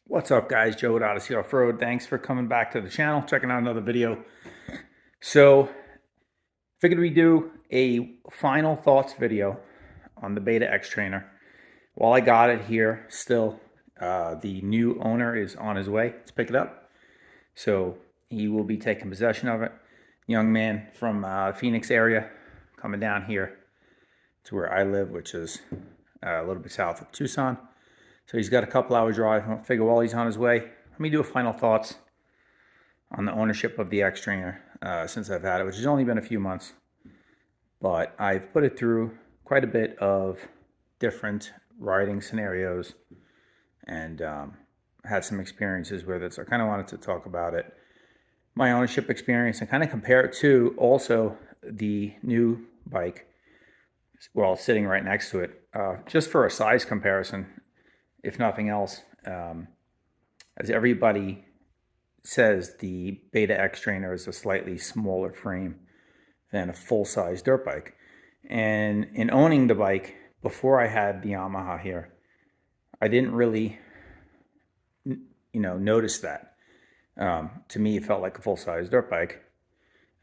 What's up, guys? Joe at Odyssey Off-Road. Thanks for coming back to the channel, checking out another video. So, figured we do a final thoughts video on the Beta Xtrainer. While I got it here, still, the new owner is on his way to pick it up. So, he will be taking possession of it. Young man from Phoenix area coming down here to where I live, which is a little bit south of Tucson. So he's got a couple hours drive. I figure while he's on his way, let me do a final thoughts on the ownership of the Xtrainer since I've had it, which has only been a few months. But I've put it through quite a bit of different riding scenarios and had some experiences with it. So I kind of wanted to talk about it, my ownership experience, and kind of compare it to also the new bike, well, sitting right next to it, just for a size comparison. If nothing else, as everybody says, the Beta Xtrainer is a slightly smaller frame than a full-size dirt bike. And in owning the bike, before I had the Yamaha here, I didn't really, notice that. To me, it felt like a full-size dirt bike.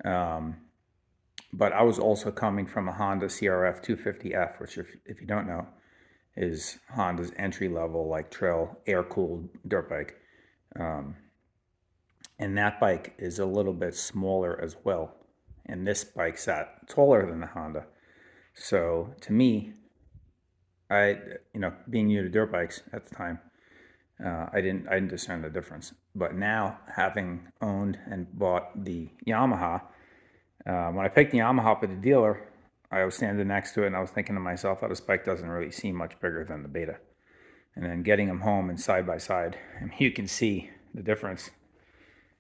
But I was also coming from a Honda WR250f, which, if you don't know, is Honda's entry-level, like, trail air-cooled dirt bike. And that bike is a little bit smaller as well. And this bike sat taller than the Honda. So to me, being new to dirt bikes at the time, I didn't discern the difference. But now, having owned and bought the Yamaha, when I picked the Yamaha up at the dealer, I was standing next to it and I was thinking to myself, oh, this bike doesn't really seem much bigger than the Beta. And then getting them home and side by side, and you can see the difference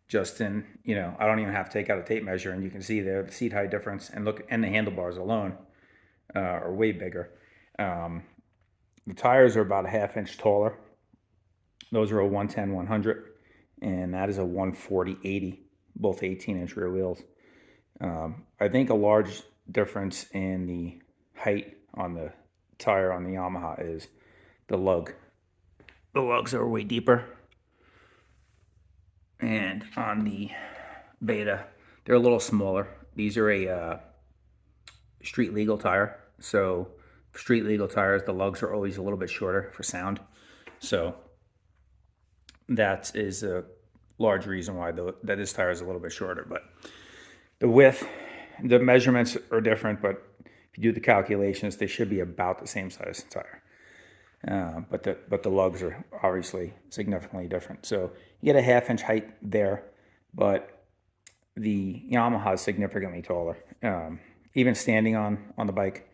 just in, I don't even have to take out a tape measure, and you can see there the seat height difference, and look, and the handlebars alone are way bigger. The tires are about a half-inch taller. Those are a 110-100, and that is a 140-80, both 18-inch rear wheels. I think a large difference in the height on the tire on the Yamaha is the lug. The lugs are way deeper. And on the Beta, they're a little smaller. These are a street legal tire. So street legal tires, the lugs are always a little bit shorter for sound. So that is a large reason why that this tire is a little bit shorter. But the width, the measurements are different, but if you do the calculations, they should be about the same size tire. But the lugs are obviously significantly different. So you get a half-inch height there, but the Yamaha is significantly taller. Even standing on the bike,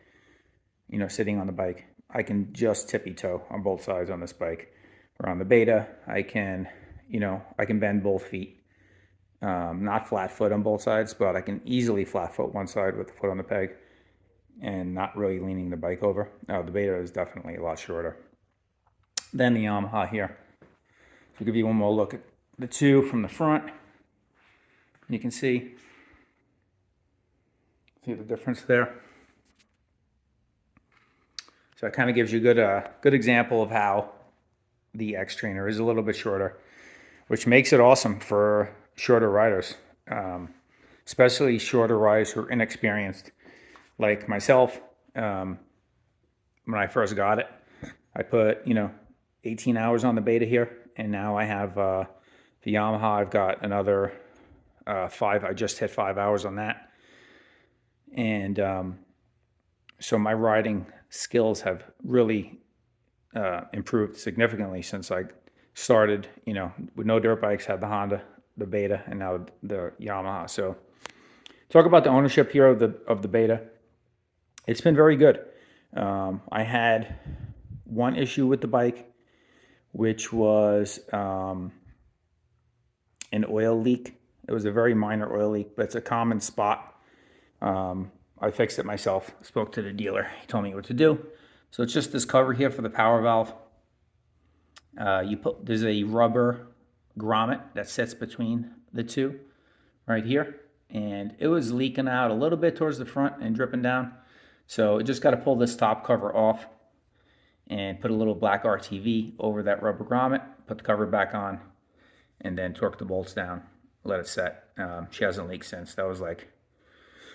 sitting on the bike, I can just tippy-toe on both sides on this bike. Or on the Beta, I can bend both feet. Not flat foot on both sides, but I can easily flat foot one side with the foot on the peg and not really leaning the bike over. The Beta is definitely a lot shorter than the Yamaha here. So I'll give you one more look at the two from the front. You can see the difference there. So it kind of gives you a good example of how the Xtrainer is a little bit shorter, which makes it awesome for shorter riders, especially shorter riders who are inexperienced, like myself. When I first got it, I put 18 hours on the Beta here, and now I have the Yamaha. I've got another 5. I just hit 5 hours on that, and so my riding skills have really improved significantly since I started. With no dirt bikes, had the Honda, the Beta, and now the Yamaha. So talk about the ownership here of the Beta. It's been very good. I had one issue with the bike, which was an oil leak. It was a very minor oil leak, but it's a common spot. I fixed it myself, spoke to the dealer. He told me what to do. So it's just this cover here for the power valve. There's a rubber grommet that sits between the two right here. And it was leaking out a little bit towards the front and dripping down. So you just got to pull this top cover off. and put a little black RTV over that rubber grommet, put the cover back on, and then torque the bolts down, let it set. She hasn't leaked since. That was like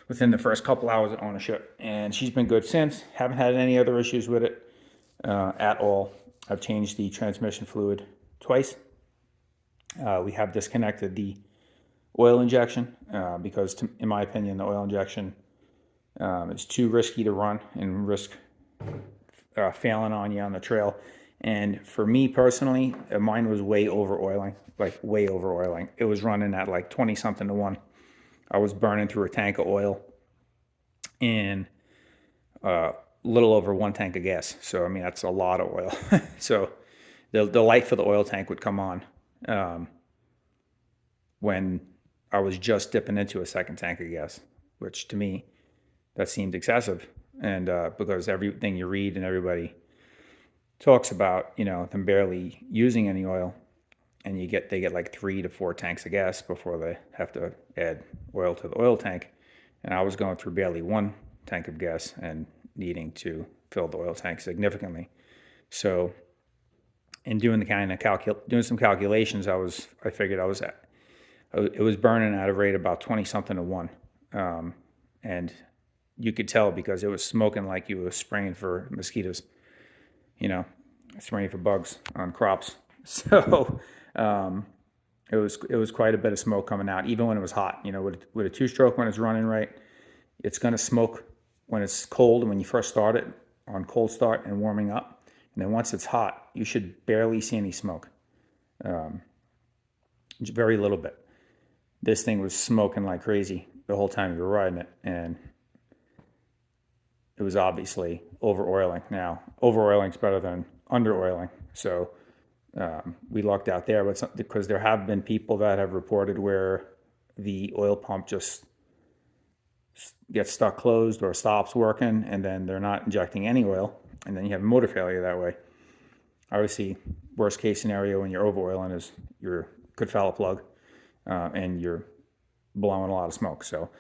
within the first couple hours of ownership, and she's been good since. Haven't had any other issues with it at all. I've changed the transmission fluid twice. We have disconnected the oil injection because, in my opinion, the oil injection is too risky to run and risk failing on you on the trail. And for me personally, mine was way over oiling, like way over oiling. It was running at like 20 something to 1. I was burning through a tank of oil and a little over 1 tank of gas. So, I mean, that's a lot of oil. So the light for the oil tank would come on when I was just dipping into a second tank of gas, which to me, that seemed excessive. And because everything you read and everybody talks about, you know, them barely using any oil, and they get like 3 to 4 tanks of gas before they have to add oil to the oil tank. And I was going through barely 1 tank of gas and needing to fill the oil tank significantly. So in doing the kind of doing some calculations, I figured it was burning at a rate about 20 something to 1. And you could tell because it was smoking like you were spraying for mosquitoes, you know, spraying for bugs on crops. So it was quite a bit of smoke coming out, even when it was hot. You know, with a 2-stroke, when it's running right, it's going to smoke when it's cold, when you first start it on cold start and warming up. And then once it's hot, you should barely see any smoke, very little bit. This thing was smoking like crazy the whole time you were riding it, and it was obviously over-oiling. Now, over-oiling is better than under-oiling, so we lucked out there, but because there have been people that have reported where the oil pump just gets stuck closed or stops working, and then they're not injecting any oil, and then you have motor failure that way. Obviously, worst case scenario when you're over-oiling is you could foul a plug and you're blowing a lot of smoke. So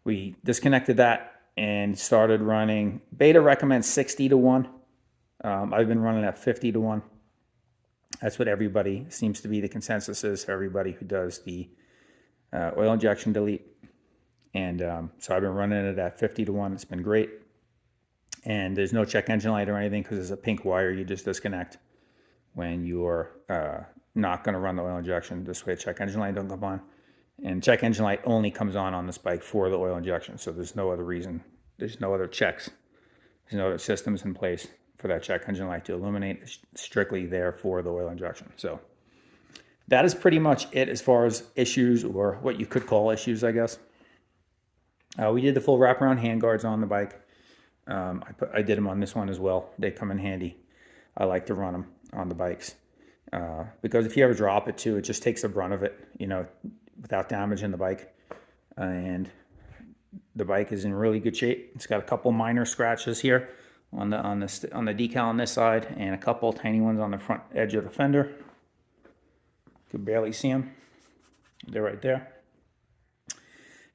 we disconnected that and started running. Beta recommends 60 to 1. I've been running at 50 to 1. That's what everybody seems to be the consensus is for everybody who does the oil injection delete. And so I've been running it at 50 to 1. It's been great. And there's no check engine light or anything because there's a pink wire you just disconnect when you're not going to run the oil injection. This way check engine light don't come on. And check engine light only comes on this bike for the oil injection. So there's no other reason. There's no other checks. There's no other systems in place for that check engine light to illuminate. It's strictly there for the oil injection. So that is pretty much it as far as issues, or what you could call issues, I guess. We did the full wraparound handguards on the bike. I did them on this one as well. They come in handy. I like to run them on the bikes because if you ever drop it too, it just takes the brunt of it, you know, without damaging the bike. And the bike is in really good shape. It's got a couple minor scratches here on the decal on this side, and a couple tiny ones on the front edge of the fender. You can barely see them. They're right there.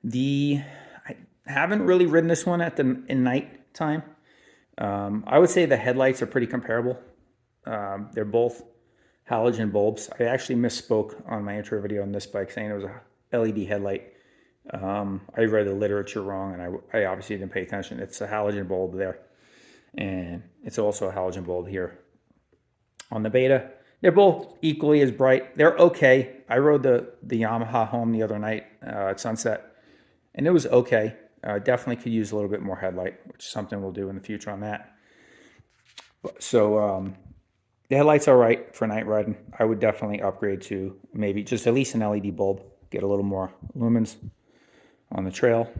I haven't really ridden this one in night time. I would say the headlights are pretty comparable. They're both halogen bulbs. I actually misspoke on my intro video on this bike saying it was a LED headlight. I read the literature wrong, and I obviously didn't pay attention. It's a halogen bulb there, and it's also a halogen bulb here. On the Beta, they're both equally as bright. They're okay. I rode the Yamaha home the other night at sunset, and it was okay. Definitely could use a little bit more headlight, which is something we'll do in the future on that. So the headlight's all right for night riding. I would definitely upgrade to maybe just at least an LED bulb, get a little more lumens on the trail.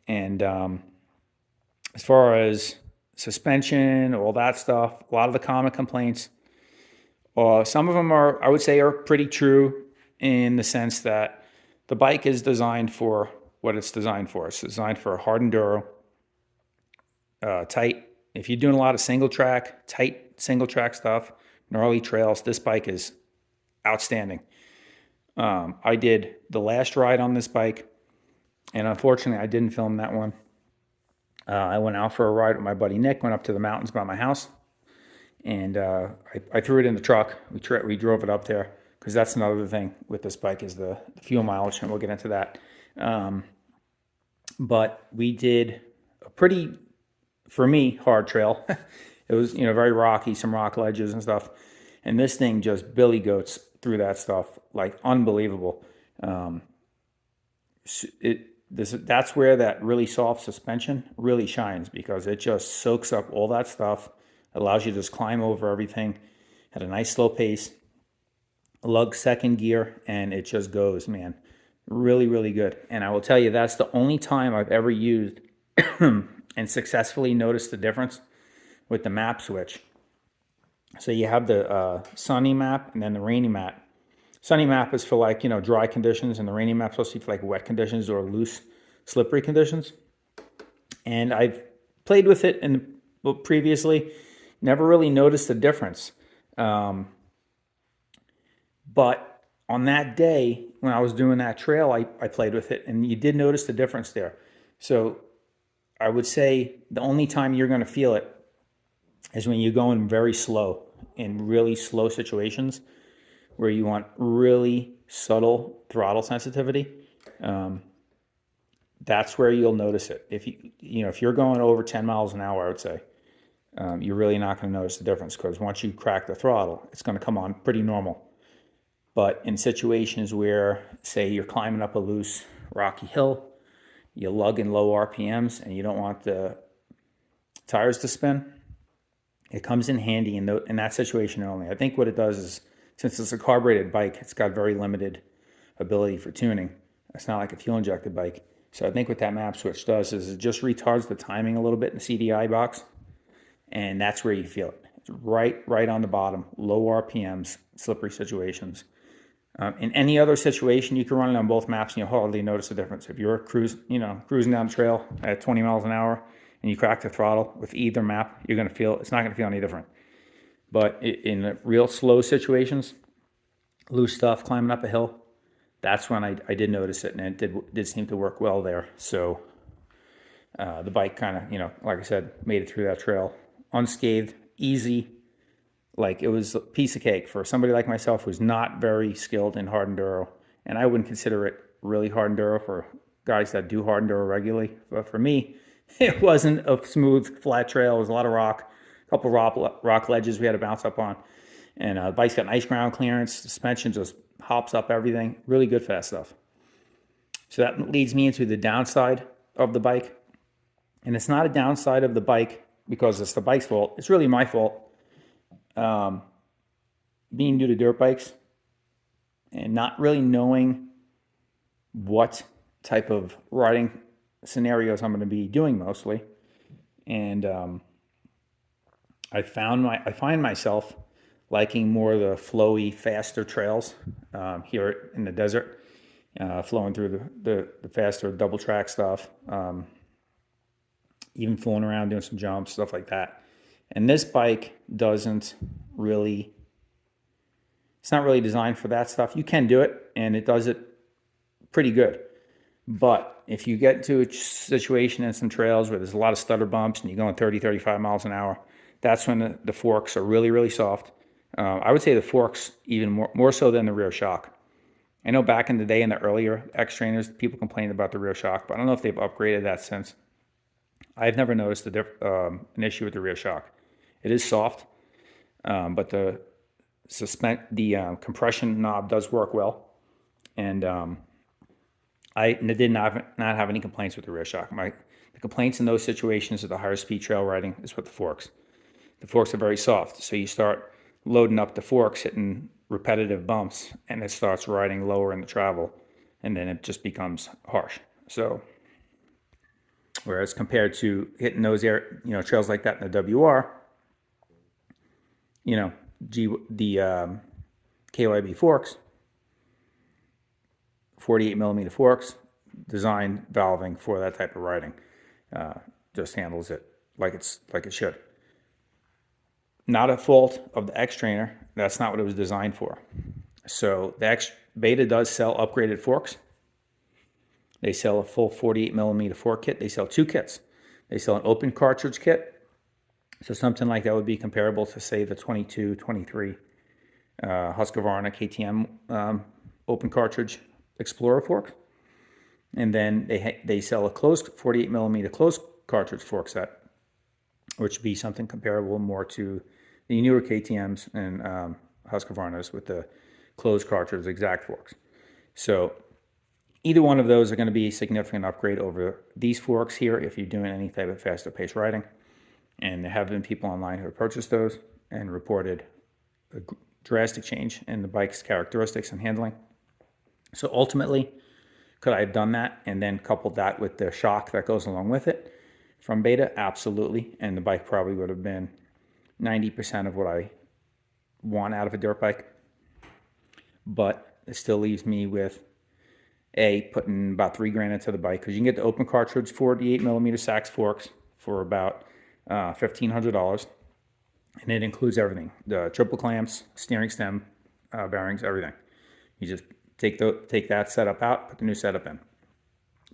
And as far as suspension, all that stuff, a lot of the common complaints, some of them I would say are pretty true in the sense that the bike is designed for what it's designed for. It's designed for hard enduro, tight. If you're doing a lot of tight single track stuff, gnarly trails, this bike is outstanding. I did the last ride on this bike, and unfortunately I didn't film that one. I went out for a ride with my buddy Nick, went up to the mountains by my house, and I threw it in the truck. We drove it up there because that's another thing with this bike is the fuel mileage, and we'll get into that. But we did a pretty, for me, hard trail. It was, very rocky, some rock ledges and stuff. And this thing just billy goats through that stuff, like unbelievable. That's where that really soft suspension really shines because it just soaks up all that stuff, allows you to just climb over everything at a nice slow pace, lug second gear, and it just goes, man. Really, really good. And I will tell you, that's the only time I've ever used and successfully noticed the difference with the map switch. So you have the sunny map and then the rainy map. Sunny map is for like, dry conditions, and the rainy map is supposed to be for like wet conditions or loose, slippery conditions. And I've played with it previously, never really noticed the difference. But on that day, when I was doing that trail, I played with it, and you did notice the difference there. So I would say the only time you're going to feel it is when you're going very slow in really slow situations where you want really subtle throttle sensitivity. That's where you'll notice it. If you're going over 10 miles an hour, I would say, you're really not going to notice the difference because once you crack the throttle, it's going to come on pretty normal. But in situations where, say, you're climbing up a loose, rocky hill, you lug in low RPMs, and you don't want the tires to spin, it comes in handy in that situation only. I think what it does is, since it's a carbureted bike, it's got very limited ability for tuning. It's not like a fuel-injected bike. So I think what that map switch does is it just retards the timing a little bit in the CDI box, and that's where you feel it. It's right on the bottom, low RPMs, slippery situations. In any other situation, you can run it on both maps and you'll hardly notice the difference. If you're cruising down the trail at 20 miles an hour and you crack the throttle with either map, it's not going to feel any different. But in real slow situations, loose stuff, climbing up a hill, that's when I did notice it, and it did seem to work well there. So the bike kind of, like I said, made it through that trail unscathed, easy. Like, it was a piece of cake for somebody like myself who's not very skilled in hard enduro. And I wouldn't consider it really hard enduro for guys that do hard enduro regularly. But for me, it wasn't a smooth, flat trail. It was a lot of rock, a couple rock ledges we had to bounce up on. And the bike's got nice ground clearance. Suspension just hops up everything. Really good for that stuff. So that leads me into the downside of the bike. And it's not a downside of the bike because it's the bike's fault. It's really my fault. Being new to dirt bikes and not really knowing what type of riding scenarios I'm going to be doing mostly. And I find myself liking more of the flowy, faster trails here in the desert, flowing through the faster double track stuff, even fooling around, doing some jumps, stuff like that. And this bike doesn't really, it's not really designed for that stuff. You can do it, and it does it pretty good. But if you get into a situation in some trails where there's a lot of stutter bumps and you're going 30, 35 miles an hour, that's when the forks are really, really soft. I would say the forks even more so than the rear shock. I know back in the day in the earlier Xtrainers, people complained about the rear shock, but I don't know if they've upgraded that since. I've never noticed an issue with the rear shock. It is soft, but the compression knob does work well, and I did not have any complaints with the rear shock. The complaints in those situations of the higher speed trail riding is with the forks. The forks are very soft, so you start loading up the forks, hitting repetitive bumps, and it starts riding lower in the travel, and then it just becomes harsh. So, whereas compared to hitting those trails like that in the WR, the KYB forks, 48 millimeter forks, designed valving for that type of riding, just handles it like it should. Not a fault of the Xtrainer. That's not what it was designed for. So the Beta does sell upgraded forks. They sell a full 48 millimeter fork kit. They sell two kits. They sell an open cartridge kit, So something like that would be comparable to, say, the 22, 23 Husqvarna KTM open cartridge Explorer fork. And then they sell a closed 48 millimeter closed cartridge fork set, which would be something comparable more to the newer KTMs and Husqvarnas with the closed cartridge exact forks. So either one of those are going to be a significant upgrade over these forks here if you're doing any type of faster pace riding. And there have been people online who have purchased those and reported a drastic change in the bike's characteristics and handling. So ultimately, could I have done that and then coupled that with the shock that goes along with it from Beta? Absolutely. And the bike probably would have been 90% of what I want out of a dirt bike. But it still leaves me with putting about $3,000 into the bike, because you can get the open cartridge 48 millimeter Sachs forks for about $1,500, and it includes everything: the triple clamps, steering stem, bearings, everything. You just take that setup out, put the new setup in.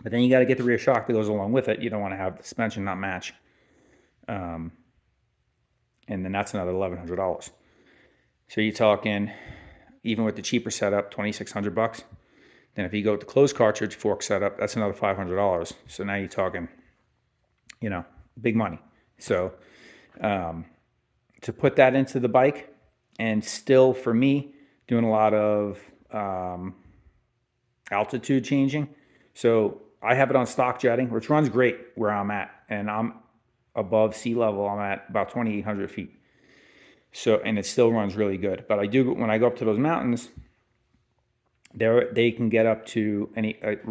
But then you got to get the rear shock that goes along with it. You don't want to have the suspension not match, and then that's another $1,100. So you're talking, even with the cheaper setup, $2,600. Then if you go with the closed cartridge fork setup, that's another $500. So now you're talking, big money. So to put that into the bike, and still for me, doing a lot of altitude changing. So I have it on stock jetting, which runs great where I'm at, and I'm above sea level. I'm at about 2,800 feet. So, and it still runs really good. But when I go up to those mountains, they can get up to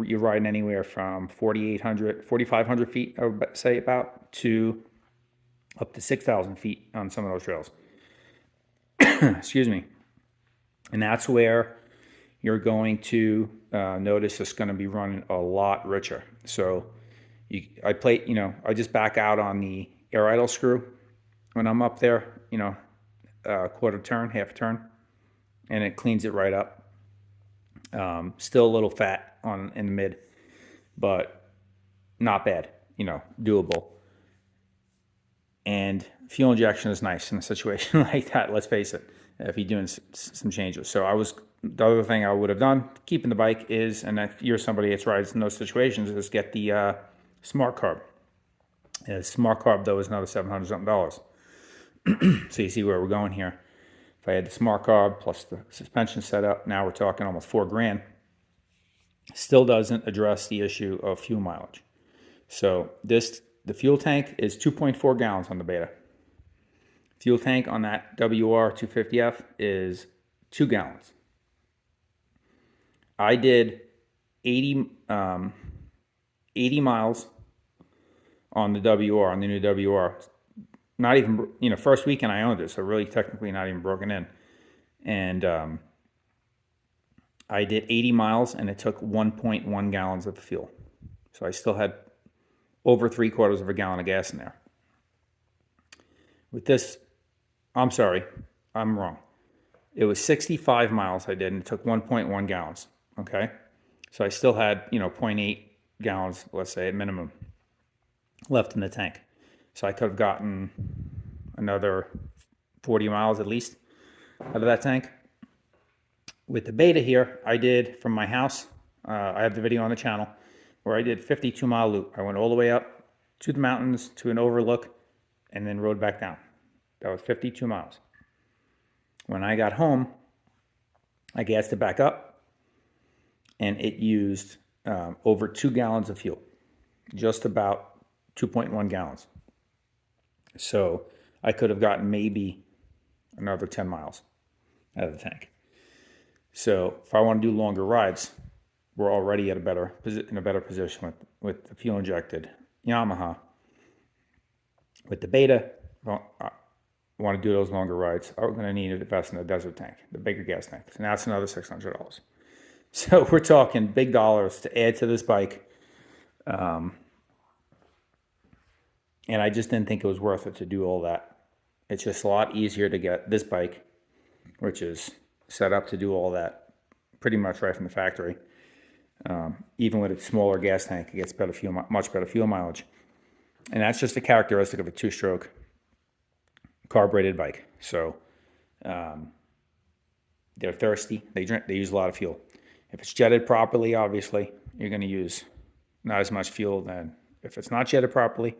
you're riding anywhere from 4,500 feet, I would say, about, to up to 6,000 feet on some of those trails. Excuse me. And that's where you're going to notice it's going to be running a lot richer. So I just back out on the air idle screw when I'm up there, quarter turn, half a turn, and it cleans it right up. Still a little fat in the mid, but not bad, doable. And fuel injection is nice in a situation like that, let's face it, if you're doing some changes. So the other thing I would have done, keeping the bike, is, and if you're somebody that's rides in those situations, is get the smart carb. Smart carb, though, is another $700 something. So you see where we're going here. If I had the smart carb plus the suspension setup, now we're talking almost $4,000. Still doesn't address the issue of fuel mileage. So the fuel tank is 2.4 gallons on the Beta. Fuel tank on that WR250f is 2 gallons. I did 80 miles on the WR, on the new WR. Not even, first weekend I owned it, so really technically not even broken in. And I did 80 miles, and it took 1.1 gallons of fuel. So I still had over 3/4 of a gallon of gas in there. With this, I'm sorry, I'm wrong. It was 65 miles I did, and it took 1.1 gallons, okay? So I still had, 0.8 gallons, let's say, at minimum, left in the tank. So I could have gotten another 40 miles at least out of that tank. With the Beta here, I did from my house, I have the video on the channel, where I did 52-mile loop. I went all the way up to the mountains, to an overlook, and then rode back down. That was 52 miles. When I got home, I gassed it back up, and it used over 2 gallons of fuel, just about 2.1 gallons. So I could have gotten with another 10 miles out of the tank. So if I want to do longer rides, we're already in a better position with the fuel injected Yamaha. With the Beta, I want to do those longer rides, I'm going to need to invest in the desert tank, the bigger gas tank. And that's another $600. So we're talking big dollars to add to this bike. And I just didn't think it was worth it to do all that. It's just a lot easier to get this bike, which is set up to do all that pretty much right from the factory. Even with a smaller gas tank, it gets much better fuel mileage. And that's just a characteristic of a two-stroke carbureted bike. So they're thirsty. They use a lot of fuel. If it's jetted properly, obviously, you're going to use not as much fuel than if it's not jetted properly.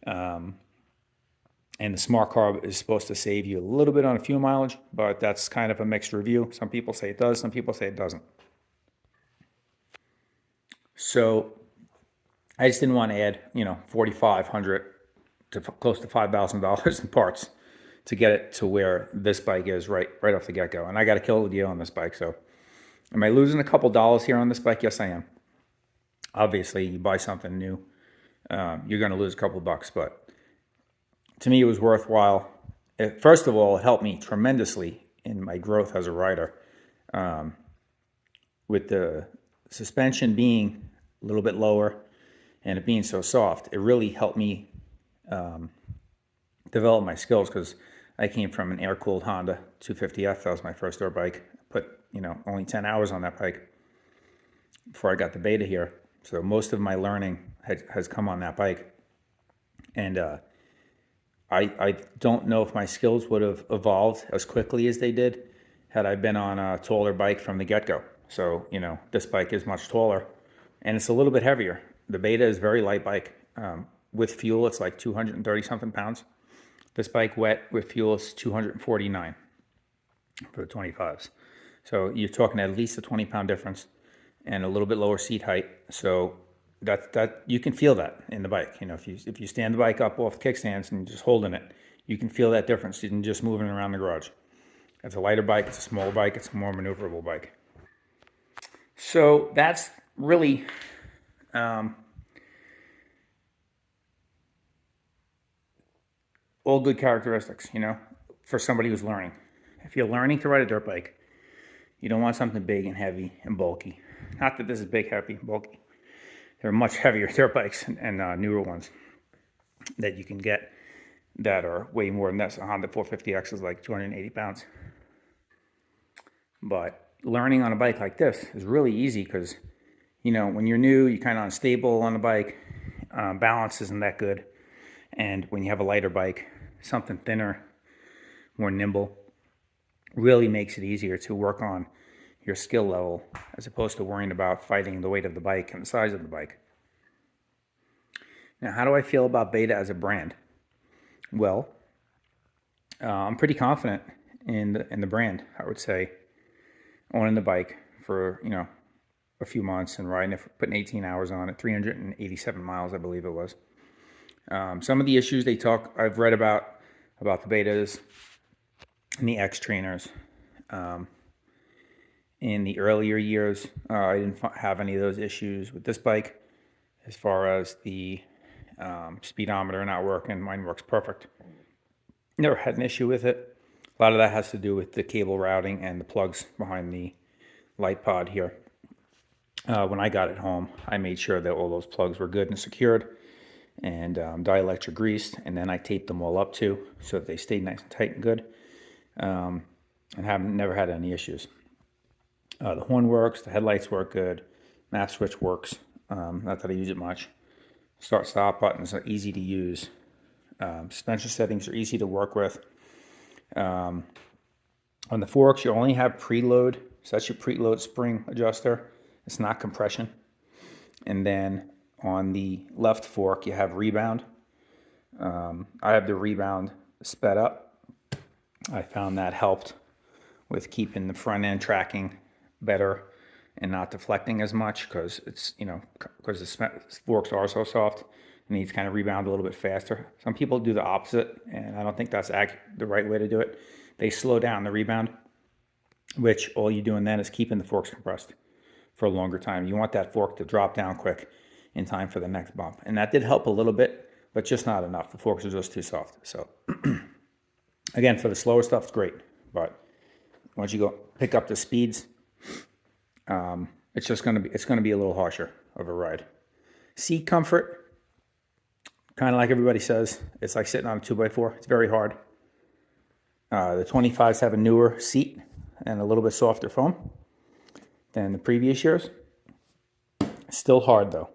And the smart carb is supposed to save you a little bit on fuel mileage, but that's kind of a mixed review. Some people say it does, some people say it doesn't. So I just didn't want to add, $4,500 to close to $5,000 in parts to get it to where this bike is right off the get-go. And I got to kill the deal on this bike. So am I losing a couple dollars here on this bike? Yes, I am. Obviously, you buy something new, you're going to lose a couple of bucks, but to me, it was worthwhile. First of all, it helped me tremendously in my growth as a rider. With the suspension being a little bit lower and it being so soft, it really helped me develop my skills, because I came from an air-cooled Honda 250f. That was my first dirt bike. I put, only 10 hours on that bike before I got the Beta here. So most of my learning has come on that bike. And I don't know if my skills would have evolved as quickly as they did had I been on a taller bike from the get-go. So, this bike is much taller and it's a little bit heavier. The Beta is a very light bike. With fuel, it's like 230 something pounds. This bike wet with fuel is 249 for the 25s. So you're talking at least a 20-pound difference and a little bit lower seat height. So that you can feel that in the bike. If you stand the bike up off kickstands and just holding it, you can feel that difference than just moving around the garage. It's a lighter bike, it's a smaller bike, it's a more maneuverable bike. So that's really all good characteristics, for somebody who's learning. If you're learning to ride a dirt bike, you don't want something big and heavy and bulky. Not that this is big, heavy, and bulky. There are much heavier dirt bikes and newer ones that you can get that are way more than this. A Honda 450X is like 280 pounds. But learning on a bike like this is really easy because, when you're new, you're kind of unstable on the bike. Balance isn't that good. And when you have a lighter bike, something thinner, more nimble, really makes it easier to work on your skill level as opposed to worrying about fighting the weight of the bike and the size of the bike. Now, how do I feel about Beta as a brand? Well, I'm pretty confident in the brand. I would say owning the bike for a few months and riding it, putting 18 hours on it, 387 miles, I believe it was. Some of the issues I've read about the Betas and the Xtrainers. In the earlier years, I didn't have any of those issues with this bike. As far as the speedometer not working, mine works perfect. Never had an issue with it. A lot of that has to do with the cable routing and the plugs behind the light pod here. When I got it home, I made sure that all those plugs were good and secured and dielectric greased, and then I taped them all up too so that they stayed nice and tight and good, and never had any issues. The horn works, the headlights work good, map switch works, not that I use it much. Start-stop buttons are easy to use. Suspension settings are easy to work with. On the forks, you only have preload, so that's your preload spring adjuster. It's not compression. And then on the left fork, you have rebound. I have the rebound sped up. I found that helped with keeping the front end tracking better and not deflecting as much because because the forks are so soft. It needs to kind of rebound a little bit faster. Some people do the opposite, and I don't think that's the right way to do it. They slow down the rebound, which all you're doing then is keeping the forks compressed for a longer time. You want that fork to drop down quick in time for the next bump. And that did help a little bit, but just not enough. The forks are just too soft. So again, for the slower stuff, it's great. But once you go pick up the speeds, it's going to be a little harsher of a ride. Seat comfort, kind of like everybody says, it's like sitting on a 2x4. It's very hard. The 25s have a newer seat and a little bit softer foam than the previous years. Still hard though.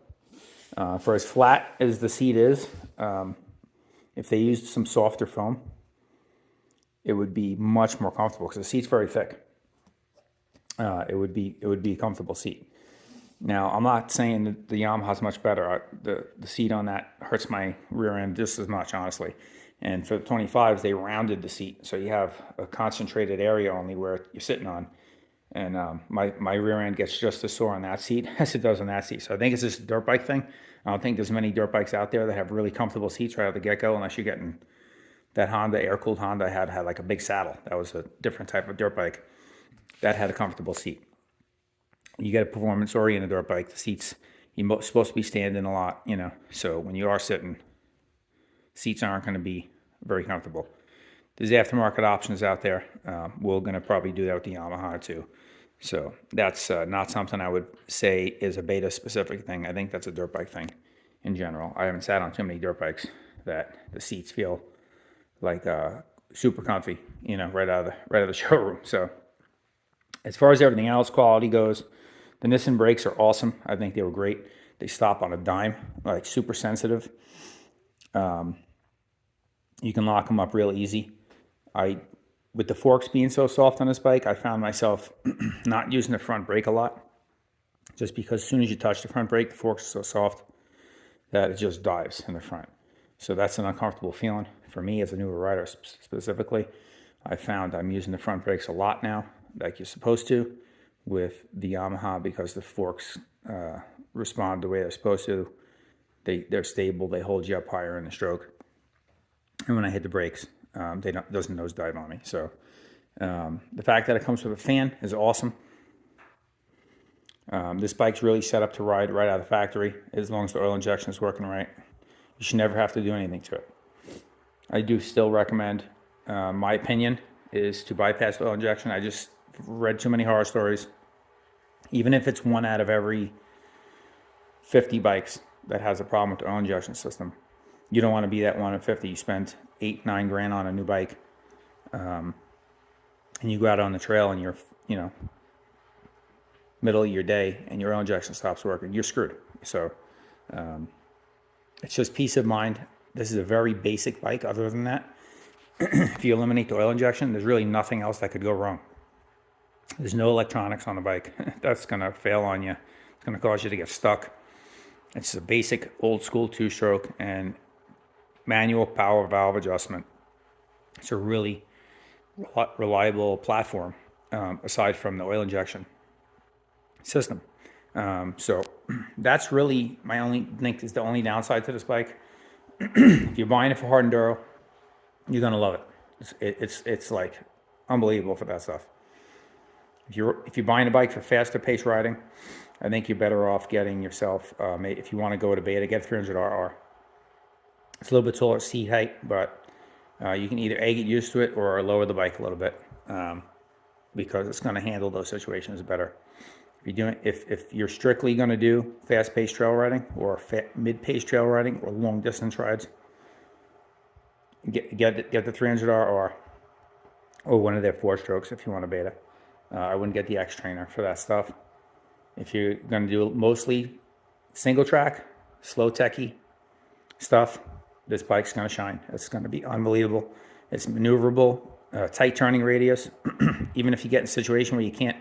For as flat as the seat is, if they used some softer foam, it would be much more comfortable because the seat's very thick. It would be a comfortable seat. Now, I'm not saying that the Yamaha's much better. The seat on that hurts my rear end just as much, honestly. And for the 25s, they rounded the seat, so you have a concentrated area only where you're sitting on. And my rear end gets just as sore on that seat as it does on that seat. So I think it's just a dirt bike thing. I don't think there's many dirt bikes out there that have really comfortable seats right out the get-go, unless you're getting that Honda, air-cooled Honda had like a big saddle. That was a different type of dirt bike that had a comfortable seat. You get a performance-oriented dirt bike, the seats, you're supposed to be standing a lot, you know. So when you are sitting, seats aren't going to be very comfortable. There's aftermarket options out there. We're going to probably do that with the Yamaha too. So that's not something I would say is a Beta specific thing. I think that's a dirt bike thing in general. I haven't sat on too many dirt bikes that the seats feel like super comfy, you know, right out of the showroom. So as far as everything else, quality goes, the Nissan brakes are awesome. I think they were great. They stop on a dime, like super sensitive. You can lock them up real easy. With the forks being so soft on this bike, I found myself not using the front brake a lot, just because as soon as you touch the front brake, the forks are so soft that it just dives in the front. So that's an uncomfortable feeling for me as a newer rider specifically. I found I'm using the front brakes a lot now, like you're supposed to, with the Yamaha, because the forks respond the way they're supposed to. They're stable. They hold you up higher in the stroke. And when I hit the brakes, it doesn't nosedive on me. So the fact that it comes with a fan is awesome. This bike's really set up to ride right out of the factory, as long as the oil injection is working right. You should never have to do anything to it. I do still recommend, my opinion is to bypass the oil injection. I just read too many horror stories. Even if it's one out of every 50 bikes that has a problem with the oil injection system, you don't want to be that one in 50. You spend $8-9 grand on a new bike, and you go out on the trail and you're, you know, middle of your day and your oil injection stops working, you're screwed. So it's just peace of mind. This is a very basic bike. Other than that, if you eliminate the oil injection, there's really nothing else that could go wrong. There's no electronics on the bike. That's going to fail on you. It's going to cause you to get stuck. It's a basic old school two-stroke and manual power valve adjustment. It's a really reliable platform, aside from the oil injection system. So that's really is the only downside to this bike. If you're buying it for hard enduro, you're gonna love it. It's like unbelievable for that stuff. If you're buying a bike for faster pace riding, I think you're better off getting yourself, if you want to go to Beta, get 300RR. It's a little bit taller seat height, but you can either get used to it or lower the bike a little bit, because it's going to handle those situations better. If you're strictly going to do fast-paced trail riding or mid-paced trail riding or long-distance rides, get the 300RR or one of their 4-strokes if you want a Beta. I wouldn't get the Xtrainer for that stuff. If you're going to do mostly single track, slow techie stuff, this bike's going to shine. It's going to be unbelievable. It's maneuverable, tight turning radius. Even if you get in a situation where you can't,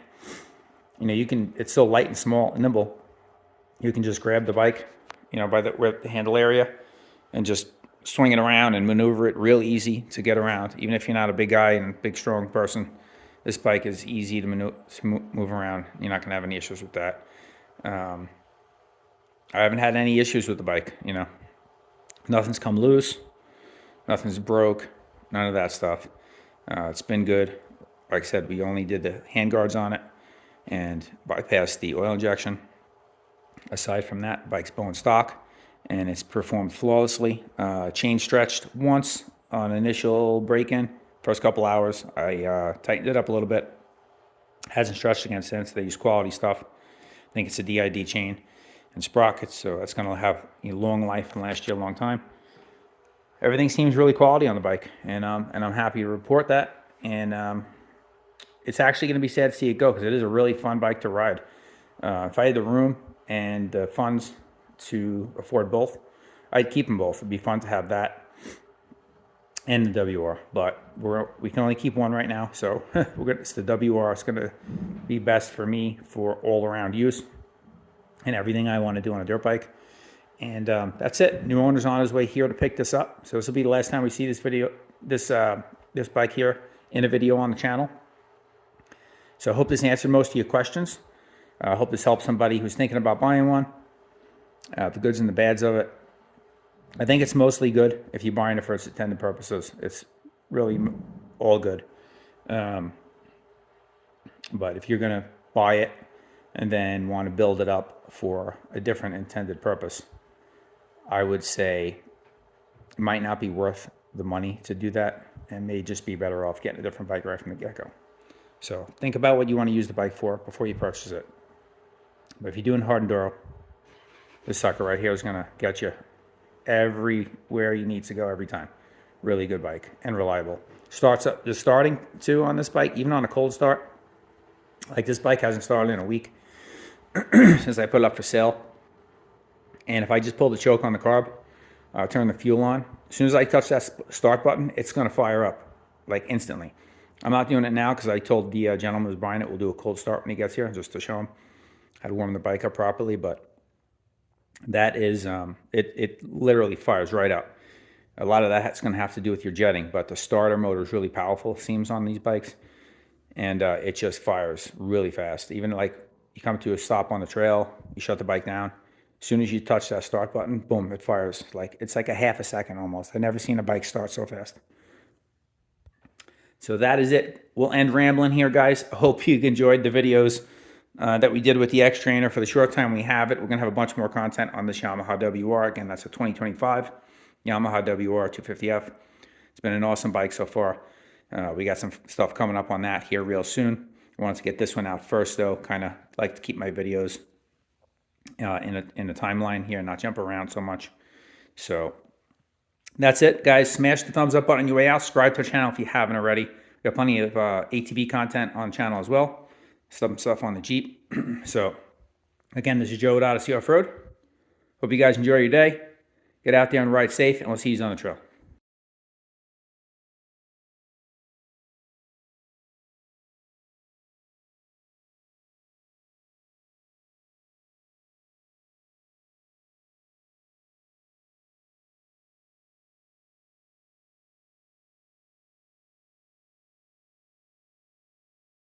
it's so light and small and nimble, you can just grab the bike, by the handle area and just swing it around and maneuver it real easy to get around. Even if you're not a big guy and big, strong person, this bike is easy to move around. You're not going to have any issues with that. I haven't had any issues with the bike, Nothing's come loose. Nothing's broke. None of that stuff. It's been good. Like I said, we only did the handguards on it and bypassed the oil injection. Aside from that, bike's bone stock, and it's performed flawlessly. Chain stretched once on initial break-in. First couple hours, I tightened it up a little bit. Hasn't stretched again since. They use quality stuff. I think it's a DID chain and sprockets, so that's going to have a long life and last you a long time. Everything seems really quality on the bike, and I'm happy to report that. And it's actually going to be sad to see it go, because it is a really fun bike to ride. If I had the room and the funds to afford both, I'd keep them both. It'd be fun to have that and the WR, but we can only keep one right now. So it's the WR. It's going to be best for me for all around use and everything I want to do on a dirt bike. And that's it. New owner's on his way here to pick this up. So this will be the last time we see this video, this bike here in a video on the channel. So I hope this answered most of your questions. I hope this helps somebody who's thinking about buying one. The goods and the bads of it. I think it's mostly good if you're buying it for its intended purposes. It's really all good. But if you're going to buy it and then want to build it up for a different intended purpose, I would say it might not be worth the money to do that, and may just be better off getting a different bike right from the get-go. So think about what you want to use the bike for before you purchase it. But if you're doing hard enduro, this sucker right here is going to get you everywhere you need to go every time. Really good bike and reliable. Starts up, just starting too on this bike, even on a cold start. Like this bike hasn't started in a week since I put it up for sale. And if I just pull the choke on the carb, turn the fuel on, as soon as I touch that start button, it's going to fire up like instantly. I'm not doing it now because I told the gentleman who's buying it we'll do a cold start when he gets here, just to show him how to warm the bike up properly. But that is, it literally fires right up. A lot of that's going to have to do with your jetting, but the starter motor is really powerful, seems on these bikes, and it just fires really fast. Even like you come to a stop on the trail, you shut the bike down, as soon as you touch that start button, boom, it fires. It's like a half a second almost. I've never seen a bike start so fast. So that is it. We'll end rambling here, guys. I hope you enjoyed the videos that we did with the Xtrainer for the short time we have it. We're going to have a bunch more content on this Yamaha WR. Again, that's a 2025 Yamaha WR250f. It's been an awesome bike so far. We got some stuff coming up on that here real soon. I wanted to get this one out first, though. Kind of like to keep my videos in a timeline here, not jump around so much. So that's it, guys. Smash the thumbs up button on your way out. Subscribe to the channel if you haven't already. We got plenty of ATV content on the channel as well. Some stuff on the Jeep. So again, this is Joe with Odyssey Off-Road. Hope you guys enjoy your day. Get out there and ride safe, and we'll see you on the trail.